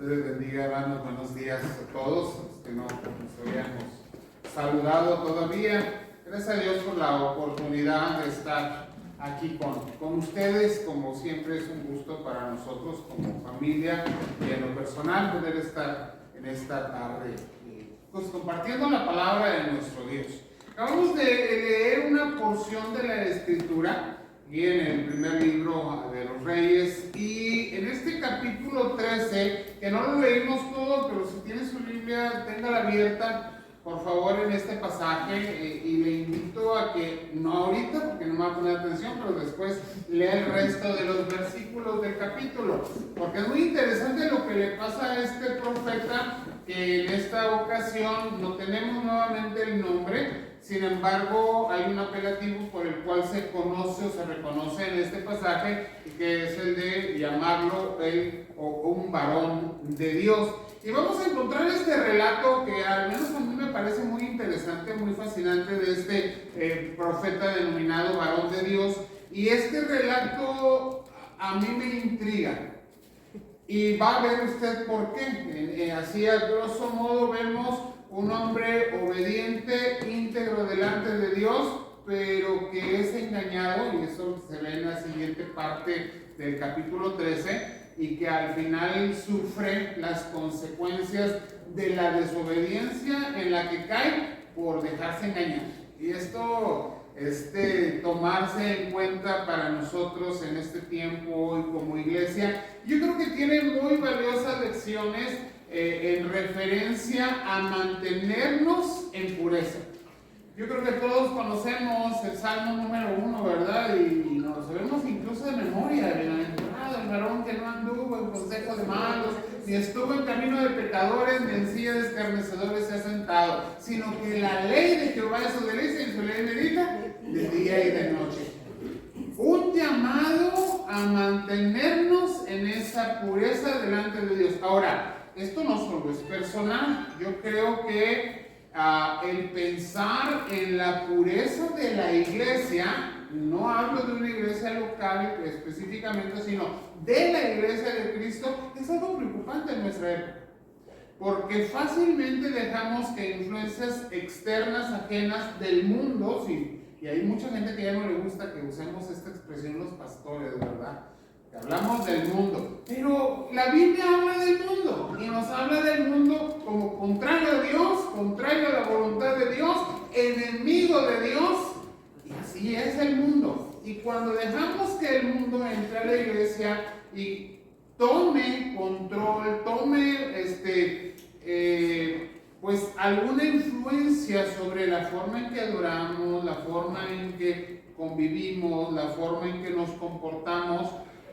Les bendiga, hermanos. Buenos días a todos. Que no nos habíamos saludado todavía. Gracias a Dios por la oportunidad de estar aquí con ustedes. Como siempre, es un gusto para nosotros como familia y en lo personal poder estar en esta tarde pues compartiendo la palabra de nuestro Dios. Acabamos de leer una porción de la Escritura y en el primer libro de los Reyes, y en este capítulo 13, que no lo leímos todo, pero si tiene su Biblia, téngala abierta, por favor, en este pasaje, y le invito a que, no ahorita, porque no me va a poner atención, pero después lea el resto de los versículos del capítulo, porque es muy interesante lo que le pasa a este profeta, que en esta ocasión no tenemos nuevamente el nombre. Sin embargo, hay un apelativo por el cual se conoce o se reconoce en este pasaje, que es el de llamarlo un varón de Dios. Y vamos a encontrar este relato que al menos a mí me parece muy interesante, muy fascinante, de este profeta denominado varón de Dios. Y este relato a mí me intriga. Y va a ver usted por qué. Así a grosso modo vemos un hombre obediente, íntegro delante de Dios, pero que es engañado, y eso se ve en la siguiente parte del capítulo 13, y que al final sufre las consecuencias de la desobediencia en la que cae por dejarse engañar. Y esto tomarse en cuenta para nosotros en este tiempo y como iglesia, yo creo que tiene muy valiosas lecciones en referencia a mantenernos en pureza. Yo creo que todos conocemos el Salmo número 1, ¿verdad? Y nos lo sabemos incluso de memoria. Bienaventurado el varón que no anduvo en consejo de malos, ni estuvo en camino de pecadores, ni en silla de escarnecedores se ha sentado, sino que la ley de Jehová es su delicia, y su ley medita de día y de noche. Un llamado a mantenernos en esa pureza delante de Dios. Ahora, esto no solo es personal. Yo creo que el pensar en la pureza de la iglesia, no hablo de una iglesia local específicamente, sino de la iglesia de Cristo, es algo preocupante en nuestra época. Porque fácilmente dejamos que influencias externas, ajenas del mundo, sí, y hay mucha gente que ya no le gusta que usemos esta expresión los pastores, ¿verdad? Que hablamos del mundo, pero la Biblia habla del mundo, y nos habla del mundo como contrario a Dios, contrario a la voluntad de Dios, enemigo de Dios, y así es el mundo. Y cuando dejamos que el mundo entre a la iglesia y tome control, tome pues alguna influencia sobre la forma en que adoramos, la forma en que convivimos, la forma en que nos comportamos,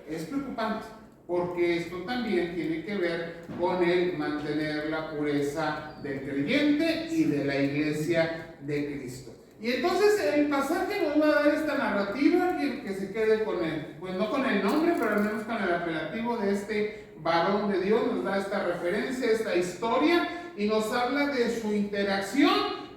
es preocupante, porque esto también tiene que ver con el mantener la pureza del creyente y de la iglesia de Cristo. Y entonces el pasaje nos va a dar esta narrativa que se quede con él, pues no con el nombre, pero al menos con el apelativo de este varón de Dios. Nos da esta referencia, esta historia, y nos habla de su interacción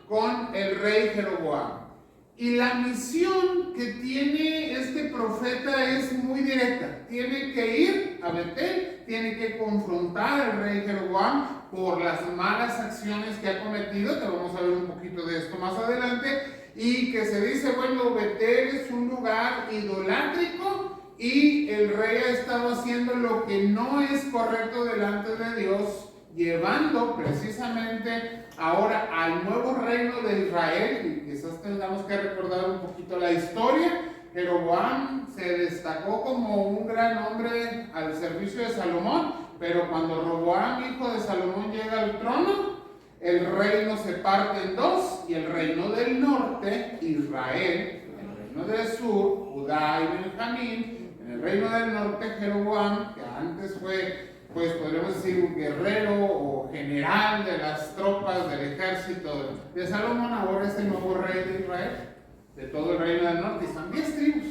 con el rey Jeroboam. Y la misión que tiene este profeta es muy directa. Tiene que ir a Betel, tiene que confrontar al rey Jeroboam por las malas acciones que ha cometido, que vamos a ver un poquito de esto más adelante, y que se dice, bueno, Betel es un lugar idolátrico, y el rey ha estado haciendo lo que no es correcto delante de Dios, llevando precisamente ahora al nuevo reino de Israel. Y quizás tengamos que recordar un poquito la historia. Jeroboam se destacó como un gran hombre al servicio de Salomón, pero cuando Roboam, hijo de Salomón, llega al trono, el reino se parte en dos, y el reino del norte, Israel, el reino del sur, Judá y Benjamín. En el reino del norte, Jeroboam, que antes fue, pues podríamos decir, un guerrero o general de las tropas del ejército de Salomón, ahora es el nuevo rey de Israel, de todo el reino del norte, y son 10 tribus,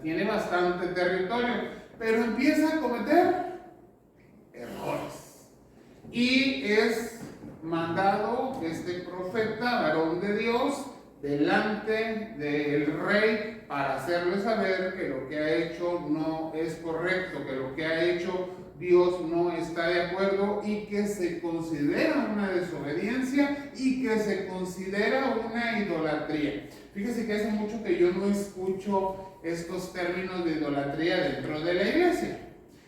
tiene bastante territorio, pero empieza a cometer errores, y es mandado este profeta, varón de Dios, delante del rey para hacerle saber que lo que ha hecho no es correcto, que lo que ha hecho Dios no está de de acuerdo y que se considera una desobediencia y que se considera una idolatría. Fíjese que hace mucho que yo no escucho estos términos de idolatría dentro de la iglesia.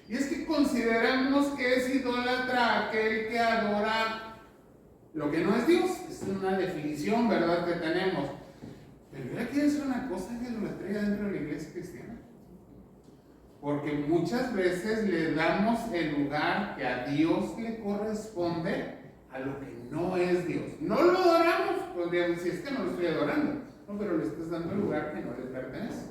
Y es que consideramos que es idólatra aquel que adora lo que no es Dios. Esa es una definición, ¿verdad?, que tenemos. Pero yo le quiero decir una cosa de idolatría dentro de la iglesia cristiana. Porque muchas veces le damos el lugar que a Dios le corresponde a lo que no es Dios. No lo adoramos, podríamos decir, es que no lo estoy adorando. No, pero le estás dando el lugar que no le pertenece.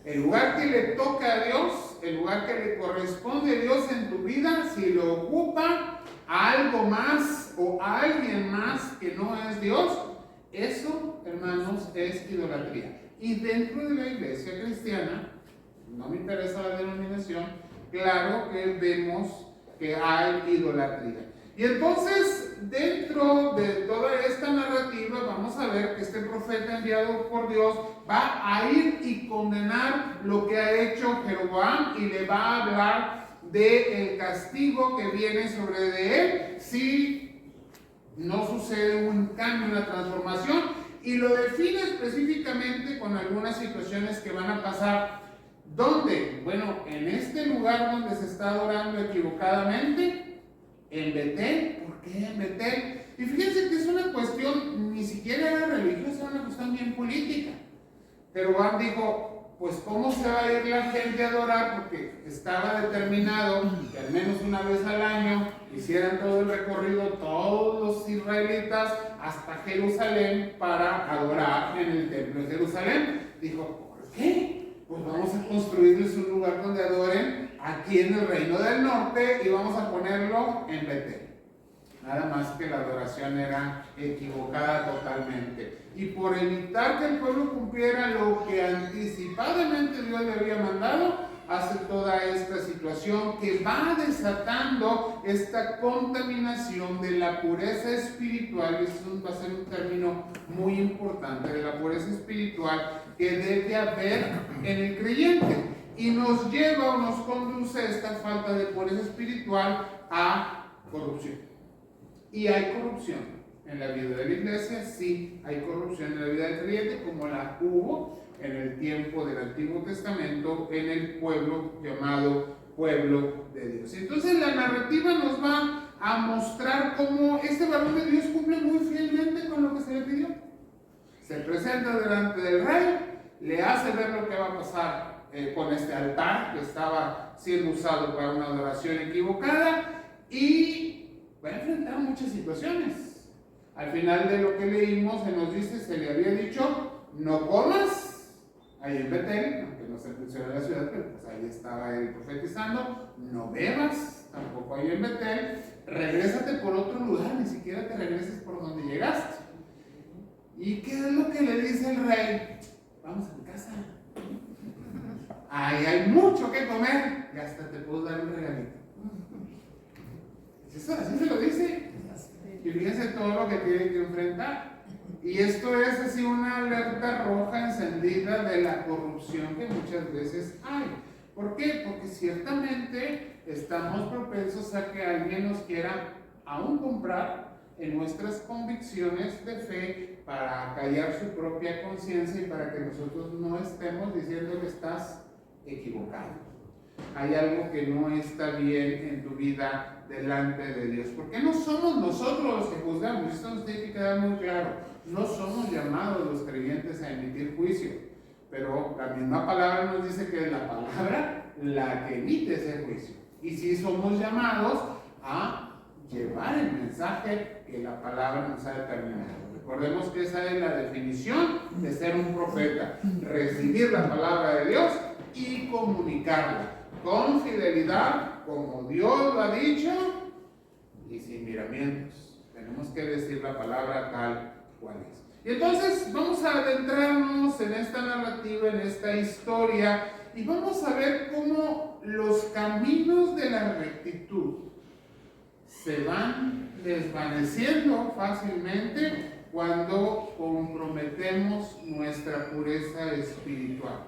El lugar que le toca a Dios, el lugar que le corresponde a Dios en tu vida, si lo ocupa a algo más o a alguien más que no es Dios, eso, hermanos, es idolatría. Y dentro de la iglesia cristiana, no me interesa la denominación, claro que vemos que hay idolatría. Y entonces, dentro de toda esta narrativa, vamos a ver que este profeta enviado por Dios va a ir y condenar lo que ha hecho Jeroboam y le va a hablar del castigo que viene sobre de él si no sucede un cambio, una transformación, y lo define específicamente con algunas situaciones que van a pasar. ¿Dónde? Bueno, en este lugar donde se está adorando equivocadamente, en Betel. ¿Por qué en Betel? Y fíjense que es una cuestión, ni siquiera era religiosa, era una cuestión bien política. Pero Jeroboam dijo, pues ¿cómo se va a ir la gente a adorar? Porque estaba determinado que al menos una vez al año hicieran todo el recorrido todos los israelitas hasta Jerusalén para adorar en el templo de Jerusalén. Dijo, ¿por qué? Pues vamos a construirles un lugar donde adoren aquí en el reino del norte y vamos a ponerlo en Betel. Nada más que la adoración era equivocada totalmente. Y por evitar que el pueblo cumpliera lo que anticipadamente Dios le había mandado, hace toda esta situación que va desatando esta contaminación de la pureza espiritual. Eso va a ser un término muy importante, de la pureza espiritual que debe haber en el creyente. Y nos lleva o nos conduce esta falta de pureza espiritual a corrupción. Y hay corrupción en la vida de la iglesia, sí, hay corrupción en la vida del creyente, como la hubo en el tiempo del Antiguo Testamento en el pueblo llamado pueblo de Dios. Entonces la narrativa nos va a mostrar cómo este varón de Dios cumple muy fielmente con lo que se le pidió. Se presenta delante del rey, le hace ver lo que va a pasar con este altar que estaba siendo usado para una adoración equivocada y va a enfrentar muchas situaciones. Al final de lo que leímos se nos dice, se le había dicho, no comas ahí en Betel, aunque no se menciona la ciudad, pero pues ahí estaba él profetizando, no bebas tampoco ahí en Betel, regrésate por otro lugar, ni siquiera te regreses por donde llegaste. ¿Y qué es lo que le dice el rey? Vamos a mi casa. Ahí hay mucho que comer y hasta te puedo dar un regalito. Eso, así se lo dice. Y fíjense todo lo que tiene que enfrentar. Y esto es así una alerta roja encendida de la corrupción que muchas veces hay. ¿Por qué? Porque ciertamente estamos propensos a que alguien nos quiera aún comprar en nuestras convicciones de fe para callar su propia conciencia y para que nosotros no estemos diciendo que estás equivocado. Hay algo que no está bien en tu vida delante de Dios. Porque no somos nosotros los que juzgamos. Esto nos tiene que quedar muy claro. No somos llamados los creyentes a emitir juicio. Pero la misma palabra nos dice que es la palabra la que emite ese juicio. Y sí somos llamados a llevar el mensaje que la palabra nos ha determinado. Recordemos que esa es la definición de ser un profeta. Recibir la palabra de Dios y comunicarla con fidelidad, como Dios lo ha dicho, y sin miramientos. Tenemos que decir la palabra tal cual es. Y entonces vamos a adentrarnos en esta narrativa, en esta historia, y vamos a ver cómo los caminos de la rectitud se van desvaneciendo fácilmente cuando comprometemos nuestra pureza espiritual.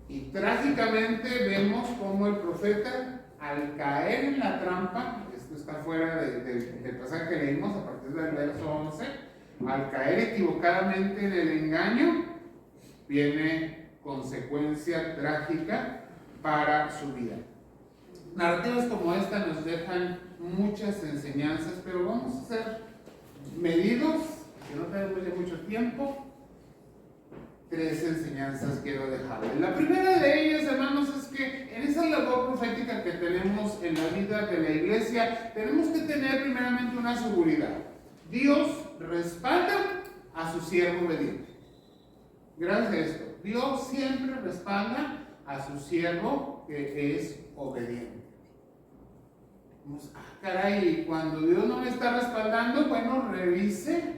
Y trágicamente vemos cómo el profeta al caer en la trampa, esto está fuera del pasaje que leímos a partir del verso 11, al caer equivocadamente en el engaño, viene consecuencia trágica para su vida. Narrativas como esta nos dejan muchas enseñanzas, pero vamos a ser medidos, que no tenemos ya mucho tiempo. 3 enseñanzas quiero dejarles. La primera de ellas, hermanos, es que en esa labor profética que tenemos en la vida de la iglesia, tenemos que tener primeramente una seguridad. Dios respalda a su siervo obediente. Gracias a esto, Dios siempre respalda a su siervo que es obediente. Caray, cuando Dios no me está respaldando, bueno, revise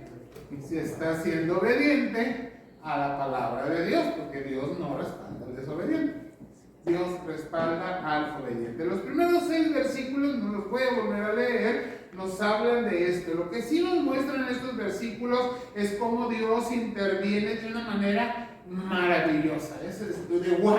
si está siendo obediente a la palabra de Dios, porque Dios no respalda al desobediente. Dios respalda al obediente. Los primeros 6 versículos, no los voy a volver a leer, nos hablan de esto. Lo que sí nos muestran estos versículos es cómo Dios interviene de una manera maravillosa. Es de wow.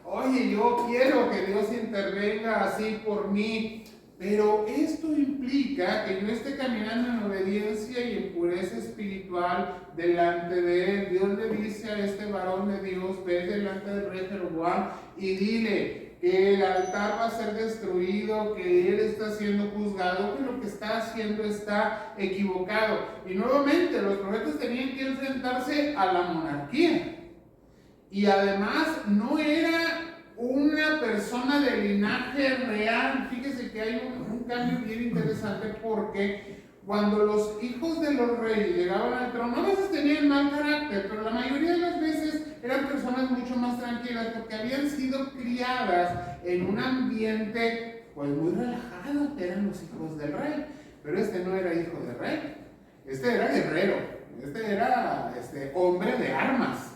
Oye, yo quiero que Dios intervenga así por mí. Pero esto implica que yo esté caminando en obediencia y en pureza espiritual delante de Él. Dios le dice a este varón de Dios: ve delante del rey Jeroboam y dile que el altar va a ser destruido, que él está siendo juzgado, que lo que está haciendo está equivocado. Y nuevamente los profetas tenían que enfrentarse a la monarquía. Y además no era una persona de linaje real. Fíjese que hay un cambio bien interesante, porque cuando los hijos de los reyes llegaban al trono, a veces tenían mal carácter, pero la mayoría de las veces eran personas mucho más tranquilas, porque habían sido criadas en un ambiente pues muy relajado, que eran los hijos del rey. Pero este no era hijo de rey, este era guerrero, este era hombre de armas.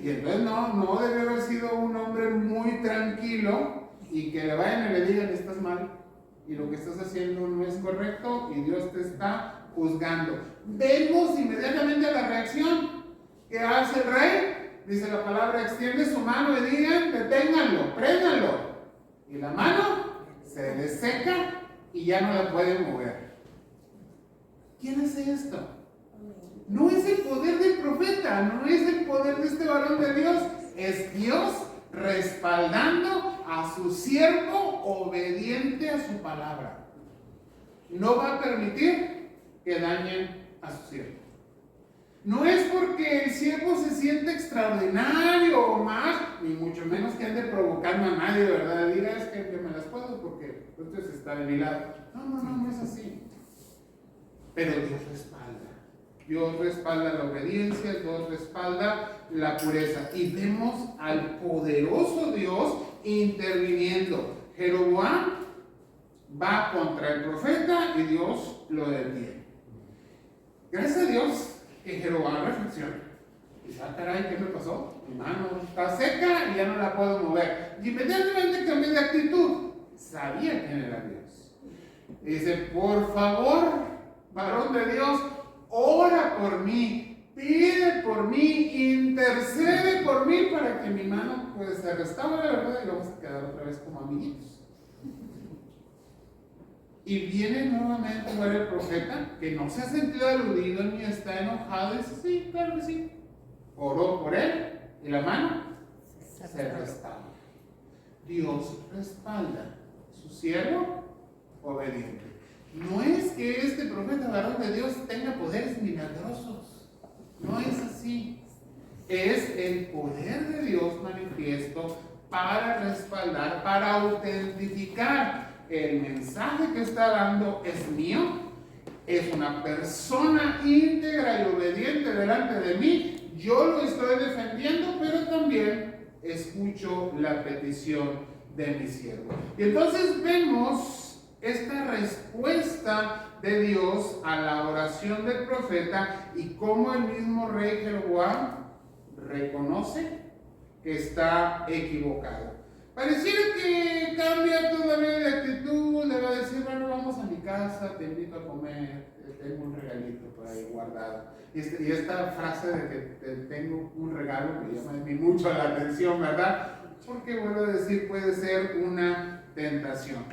Y entonces no debe haber sido un hombre muy tranquilo y que le vayan y le digan: estás mal y lo que estás haciendo no es correcto y Dios te está juzgando. Vemos inmediatamente la reacción que hace el rey. Dice la palabra: extiende su mano y digan: deténganlo, préndanlo. Y la mano se le seca y ya no la puede mover. ¿Quién hace esto? No es el poder del profeta, no es el poder de este varón de Dios, es Dios respaldando a su siervo obediente a su palabra. No va a permitir que dañen a su siervo. No es porque el siervo se siente extraordinario o más, ni mucho menos que ande provocando a nadie, ¿verdad? Diga: es que me las puedo porque entonces está de mi lado. No es así. Pero Dios respalda. Dios respalda la obediencia, Dios respalda la pureza. Y vemos al poderoso Dios interviniendo. Jeroboam va contra el profeta y Dios lo detiene. Gracias a Dios que Jeroboam reflexiona. Dice: caray, ¿qué me pasó? Mi mano está seca y ya no la puedo mover. Y inmediatamente cambié de actitud. Sabía quién era Dios. Dice: por favor, varón de Dios, ora por mí, pide por mí, intercede por mí para que mi mano pues se restaure, ¿verdad? Y vamos a quedar otra vez como amiguitos. Y viene nuevamente a ver el profeta, que no se ha sentido aludido ni está enojado, y dice: sí, claro que sí. Oró por él y la mano se restaura. Dios respalda a su siervo obediente. No es que este profeta varón de Dios tenga poderes milagrosos, no es así. Es el poder de Dios manifiesto para respaldar, para autentificar el mensaje que está dando es mío, es una persona íntegra y obediente delante de mí, yo lo estoy defendiendo, pero también escucho la petición de mi siervo. Y entonces vemos esta respuesta de Dios a la oración del profeta y cómo el mismo rey Jeroboam reconoce que está equivocado. Pareciera que cambia todavía de actitud, le va a decir: bueno, vamos a mi casa, te invito a comer, tengo un regalito por ahí guardado. Y esta frase de que te tengo un regalo me llama mucho la atención, ¿verdad? Porque vuelvo a decir, puede ser una tentación.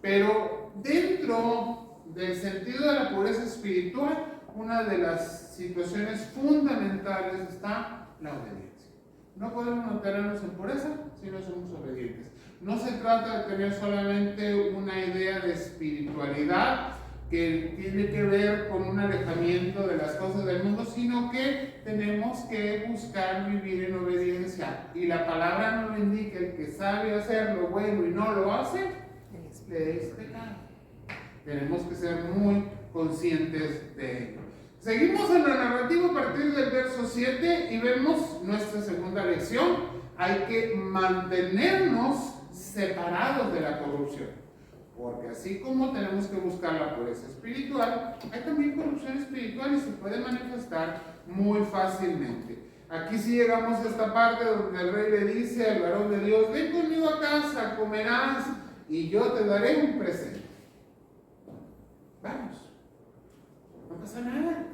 Pero dentro del sentido de la pureza espiritual, una de las situaciones fundamentales está la obediencia. No podemos mantenernos en pureza si no somos obedientes. No se trata de tener solamente una idea de espiritualidad que tiene que ver con un alejamiento de las cosas del mundo, sino que tenemos que buscar vivir en obediencia. Y la palabra nos lo indica: el que sabe hacer lo bueno y no lo hace, le es pecado. Tenemos que ser muy conscientes de ello. Seguimos en la narrativa a partir del verso 7 y vemos nuestra segunda lección. Hay que mantenernos separados de la corrupción, porque así como tenemos que buscar la pureza espiritual, hay también corrupción espiritual y se puede manifestar muy fácilmente. Aquí sí llegamos a esta parte donde el rey le dice al varón de Dios: ven conmigo a casa, comerás y yo te daré un presente. Vamos, no pasa nada,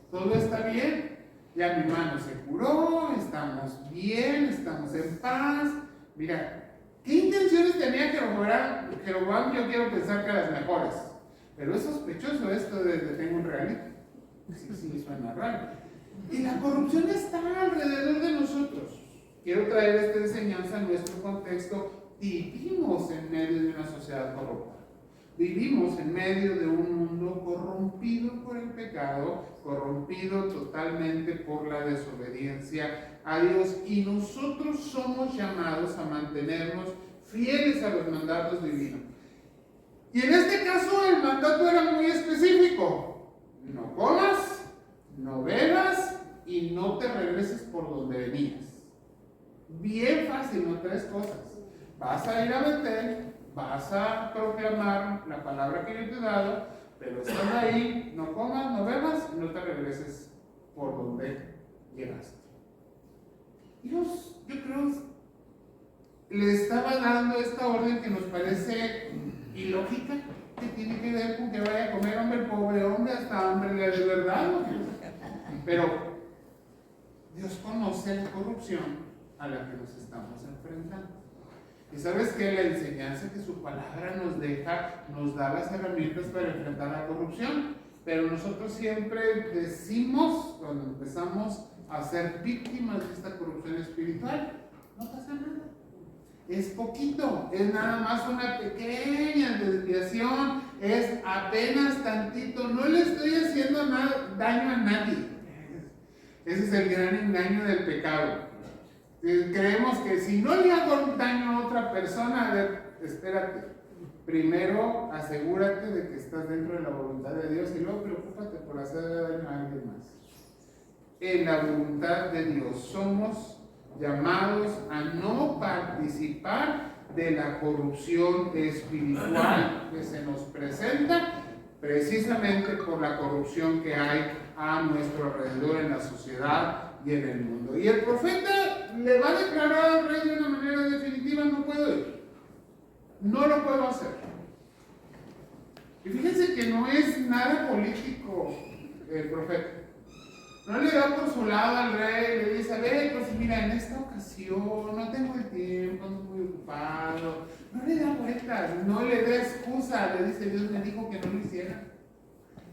todo está bien, ya mi mano se curó, estamos bien, estamos en paz. Mira, ¿qué intenciones tenía Jeroboam? Yo quiero pensar que las mejores, pero es sospechoso esto de que tengo un reality. Sí, suena raro. Y la corrupción está alrededor de nosotros. Quiero traer esta enseñanza a nuestro contexto. Vivimos en medio de una sociedad corrupta. Vivimos en medio de un mundo corrompido por el pecado, corrompido totalmente por la desobediencia a Dios, y nosotros somos llamados a mantenernos fieles a los mandatos divinos. Y en este caso el mandato era muy específico: no comas, no bebas y no te regreses por donde venías. Bien fácil, no tres cosas. Vas a ir a Betel, vas a proclamar la palabra que yo te he dado, pero estás ahí, no comas, no bebas y no te regreses por donde llegaste. Dios, yo creo, le estaba dando esta orden que nos parece ilógica, que tiene que ver con que vaya a comer, hombre, el pobre hombre, hasta hambre le de verdad, ¿no? Pero Dios conoce la corrupción a la que nos estamos enfrentando. Y sabes que la enseñanza que su palabra nos deja, nos da las herramientas para enfrentar la corrupción, pero nosotros siempre decimos, cuando empezamos a ser víctimas de esta corrupción espiritual, no pasa nada. Es poquito, es nada más una pequeña desviación, es apenas tantito, no le estoy haciendo daño a nadie. Ese es el gran engaño del pecado. Creemos que si no le hago daño a otra persona, a ver, espérate, primero asegúrate de que estás dentro de la voluntad de Dios y luego preocúpate por hacer daño a alguien más. En la voluntad de Dios somos llamados a no participar de la corrupción espiritual que se nos presenta, precisamente por la corrupción que hay a nuestro alrededor en la sociedad y en el mundo. Y el profeta le va a declarar al rey de una manera definitiva: no puedo ir, no lo puedo hacer. Y fíjense que no es nada político el profeta. No le da por su lado al rey, le dice: a ver, pues mira, en esta ocasión no tengo el tiempo, ando muy ocupado. No le da vueltas, no le da excusa, le dice: Dios me dijo que no lo hiciera.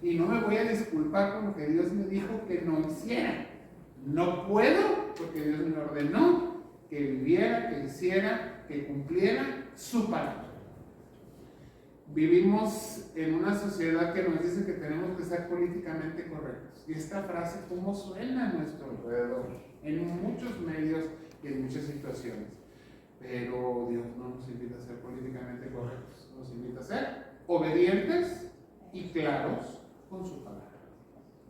Y no me voy a disculpar con lo que Dios me dijo que no hiciera. No puedo porque Dios me ordenó que viviera, que hiciera, que cumpliera su palabra. Vivimos en una sociedad que nos dice que tenemos que ser políticamente correctos. Y esta frase, ¿cómo suena a nuestro alrededor? En muchos medios y en muchas situaciones. Pero Dios no nos invita a ser políticamente correctos. Nos invita a ser obedientes y claros con su palabra.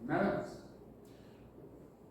Nada más.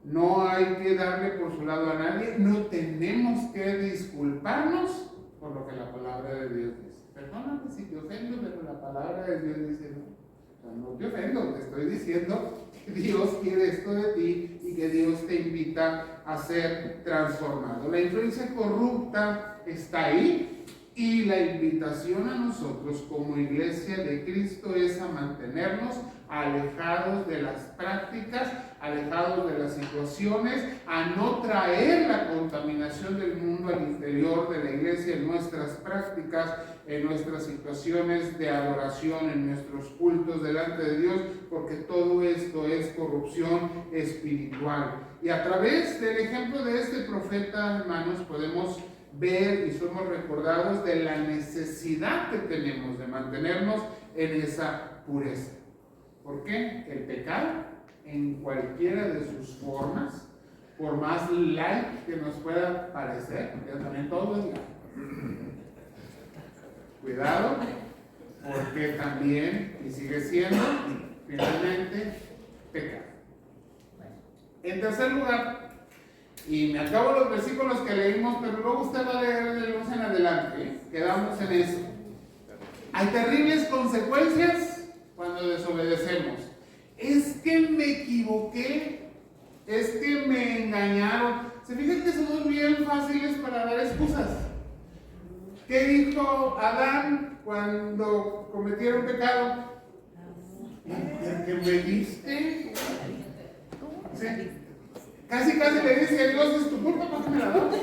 No hay que darle por su lado a nadie. No tenemos que disculparnos por lo que la palabra de Dios dice. Perdóname si te ofendo, pero la palabra de Dios dice no. O sea, no te ofendo, te estoy diciendo que Dios quiere esto de ti y que Dios te invita a ser transformado. La influencia corrupta está ahí y la invitación a nosotros como iglesia de Cristo es a mantenernos alejados de las prácticas alejados de las situaciones, a no traer la contaminación del mundo al interior de la iglesia en nuestras prácticas, en nuestras situaciones de adoración, en nuestros cultos delante de Dios, porque todo esto es corrupción espiritual. Y a través del ejemplo de este profeta, hermanos, podemos ver y somos recordados de la necesidad que tenemos de mantenernos en esa pureza. ¿Por qué? El pecado, en cualquiera de sus formas, por más light que nos pueda parecer, porque también todo es light. Cuidado, porque también, y sigue siendo, finalmente, pecado. En tercer lugar, y me acabo los versículos que leímos, pero luego usted va a leer de luz en adelante, ¿eh? Quedamos en eso. Hay terribles consecuencias cuando desobedecemos. Es que me equivoqué, es que me engañaron. Se fijan que somos bien fáciles para dar excusas. ¿Qué dijo Adán cuando cometieron pecado? ¿Que me diste? Sí. Casi le dice a Dios, es tu culpa, ¿por qué me la das?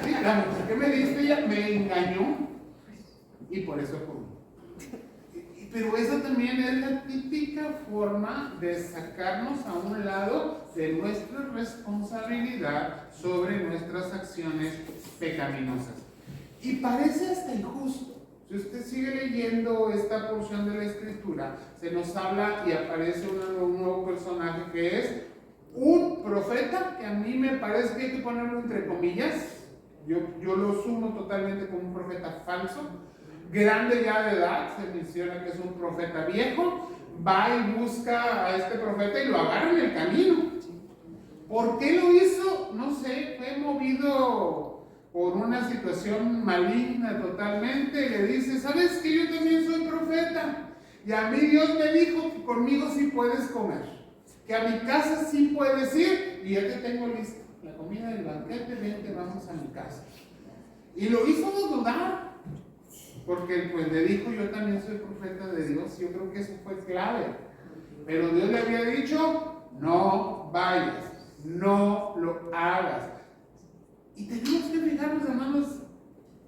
Sí, claro, ¿por qué me diste? Ella me engañó y por eso comí. Pero esa también es la típica forma de sacarnos a un lado de nuestra responsabilidad sobre nuestras acciones pecaminosas. Y parece hasta injusto. Si usted sigue leyendo esta porción de la Escritura, se nos habla y aparece un nuevo personaje que es un profeta, que a mí me parece que hay que ponerlo entre comillas. Yo lo sumo totalmente como un profeta falso, grande ya de edad. Se menciona que es un profeta viejo. Va y busca a este profeta y lo agarra en el camino. ¿Por qué lo hizo? No sé, fue movido por una situación maligna totalmente. Le dice, ¿sabes que yo también soy profeta? Y a mí Dios me dijo que conmigo sí puedes comer, que a mi casa sí puedes ir, y ya te tengo listo la comida del banquete, vente, vamos a mi casa. Y lo hizo dudar, porque pues le dijo, yo también soy profeta de Dios. Yo creo que eso fue clave. Pero Dios le había dicho, no vayas, no lo hagas. Y tenemos que fijarnos, hermanos,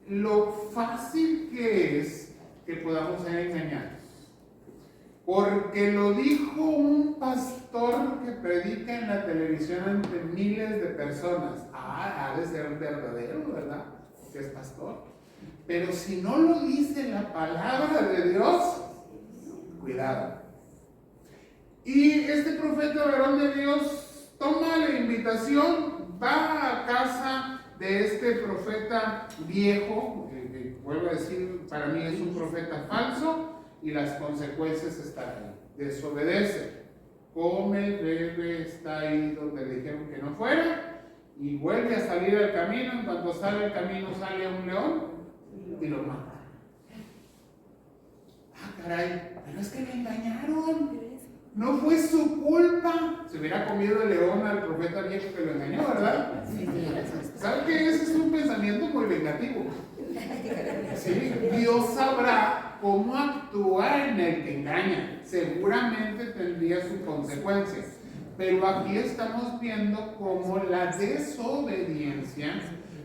lo fácil que es que podamos ser engañados. Porque lo dijo un pastor que predica en la televisión ante miles de personas. Ha de ser verdadero, ¿verdad? Que es pastor. Pero si no lo dice la palabra de Dios, cuidado. Y este profeta varón de Dios toma la invitación, va a casa de este profeta viejo, que vuelvo a decir, para mí es un profeta falso, y las consecuencias están ahí. Desobedece, come, bebe, está ahí donde le dijeron que no fuera, y vuelve a salir al camino. En cuanto sale al camino, sale un león y lo mata. Ah, caray, pero es que me engañaron. No fue su culpa. Se hubiera comido el león al profeta viejo que lo engañó, ¿verdad? ¿Sabe que ese es un pensamiento muy vengativo? Sí, Dios sabrá cómo actuar en el que engaña. Seguramente tendría sus consecuencias. Pero aquí estamos viendo cómo la desobediencia,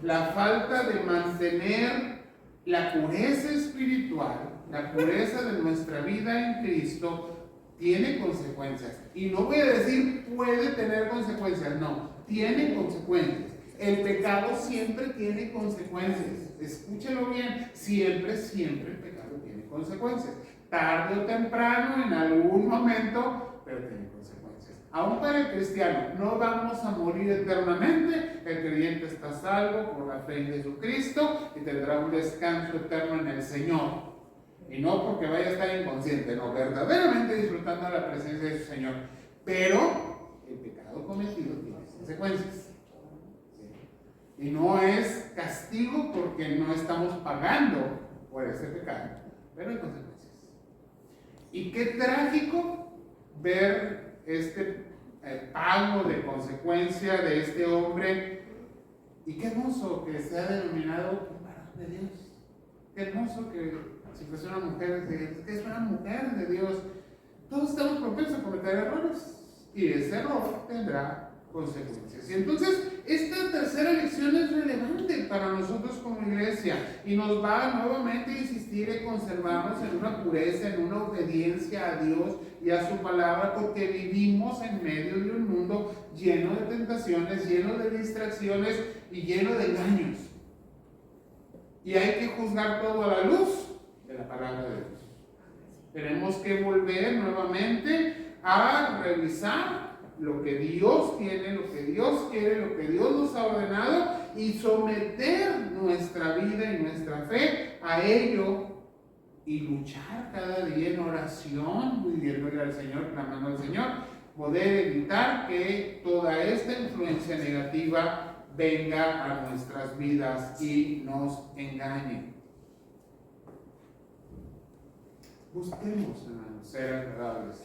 la falta de mantener la pureza espiritual, la pureza de nuestra vida en Cristo, tiene consecuencias. Y no voy a decir puede tener consecuencias, no, tiene consecuencias. El pecado siempre tiene consecuencias. Escúchelo bien, siempre el pecado tiene consecuencias. Tarde o temprano, en algún momento, pero tiene consecuencias. Aún para el cristiano, no vamos a morir eternamente. El creyente está salvo por la fe en Jesucristo y tendrá un descanso eterno en el Señor. Y no porque vaya a estar inconsciente, no, verdaderamente disfrutando la presencia de su Señor. Pero el pecado cometido tiene consecuencias. ¿Sí? Y no es castigo porque no estamos pagando por ese pecado, pero hay consecuencias. Y qué trágico ver este pago de consecuencia de este hombre. Y qué hermoso que sea denominado varón de Dios. Qué hermoso que, si fuese una mujer, es que es una mujer de Dios. Todos estamos propensos a cometer errores y ese error tendrá consecuencias. Y entonces, esta tercera lección es relevante para nosotros como iglesia y nos va nuevamente a insistir en conservarnos en una pureza, en una obediencia a Dios y a su palabra, porque vivimos en medio de un mundo lleno de tentaciones, lleno de distracciones y lleno de engaños. Y hay que juzgar todo a la luz de la palabra de Dios. Tenemos que volver nuevamente a revisar lo que Dios tiene, lo que Dios quiere, lo que Dios nos ha ordenado y someter nuestra vida y nuestra fe a ello y luchar cada día en oración, pidiéndole al Señor, clamando al Señor, poder evitar que toda esta influencia negativa venga a nuestras vidas y nos engañe. Busquemos, hermanos, ser agradables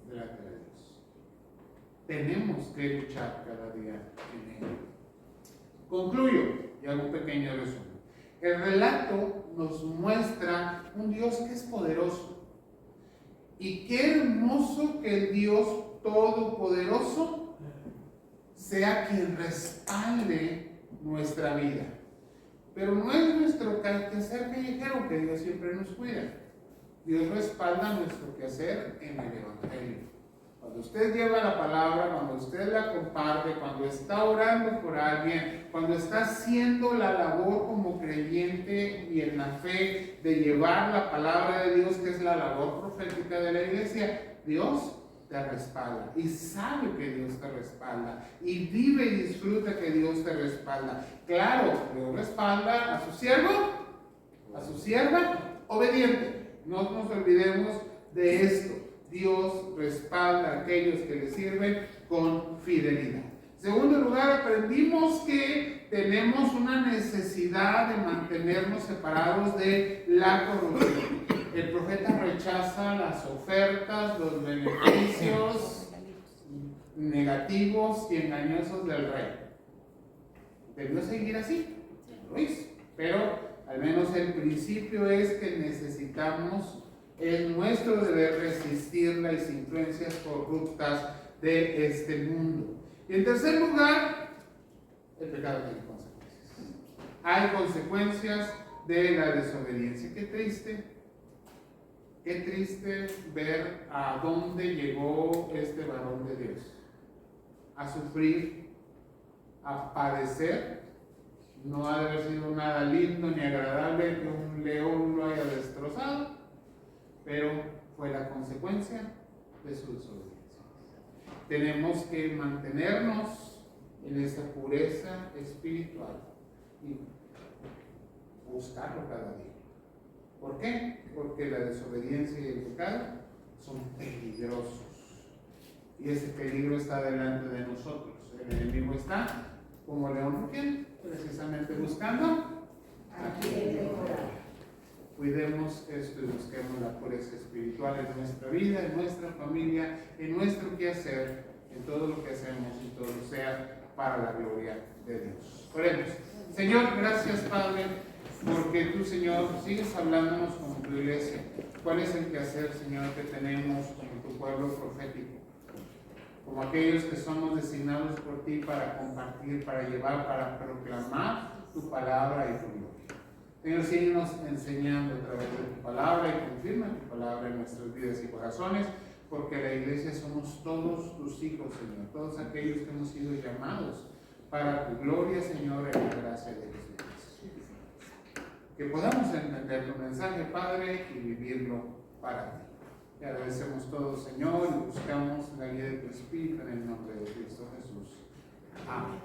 delante de Dios. Tenemos que luchar cada día en ello. Concluyo y hago un pequeño resumen. El relato nos muestra un Dios que es poderoso. Y qué hermoso que el Dios todopoderoso sea quien respalde nuestra vida. Pero no es nuestro quehacer callejero que Dios siempre nos cuida. Dios respalda nuestro quehacer en el Evangelio. Cuando usted lleva la palabra, cuando usted la comparte, cuando está orando por alguien, cuando está haciendo la labor como creyente y en la fe de llevar la palabra de Dios, que es la labor profética de la iglesia, Dios te respalda y sabe que Dios te respalda y vive y disfruta que Dios te respalda. Claro, Dios respalda a su siervo, a su sierva, obediente. No nos olvidemos de esto. Dios respalda a aquellos que le sirven con fidelidad. En segundo lugar, aprendimos que tenemos una necesidad de mantenernos separados de la corrupción. El profeta rechaza las ofertas, los beneficios negativos y engañosos del rey. Debió seguir así, lo hizo, pero al menos el principio es que necesitamos, es nuestro deber resistir las influencias corruptas de este mundo. Y en tercer lugar, el pecado tiene consecuencias. Hay consecuencias de la desobediencia. Qué triste ver a dónde llegó este varón de Dios. A sufrir, a padecer. No ha de haber sido nada lindo ni agradable que un león lo haya destrozado, pero fue la consecuencia de su desobediencia. Tenemos que mantenernos en esa pureza espiritual y buscarlo cada día. ¿Por qué? Porque la desobediencia y el pecado son peligrosos. Y ese peligro está delante de nosotros. El enemigo está como león rugiente, precisamente buscando a quien devorar. Cuidemos esto y busquemos la pureza espiritual en nuestra vida, en nuestra familia, en nuestro quehacer, en todo lo que hacemos y todo sea para la gloria de Dios. Oremos. Señor, gracias Padre, porque tú, Señor, sigues hablándonos como tu iglesia. ¿Cuál es el quehacer, Señor, que tenemos como tu pueblo profético? Como aquellos que somos designados por ti para compartir, para llevar, para proclamar tu palabra y tu gloria. Señor, síguenos enseñando a través de tu palabra y confirma tu palabra en nuestras vidas y corazones, porque la iglesia somos todos tus hijos, Señor, todos aquellos que hemos sido llamados para tu gloria, Señor, en la gracia de Dios. Que podamos entender tu mensaje, Padre, y vivirlo para ti. Te agradecemos todo, Señor, y buscamos la guía de tu Espíritu en el nombre de Cristo Jesús. Amén.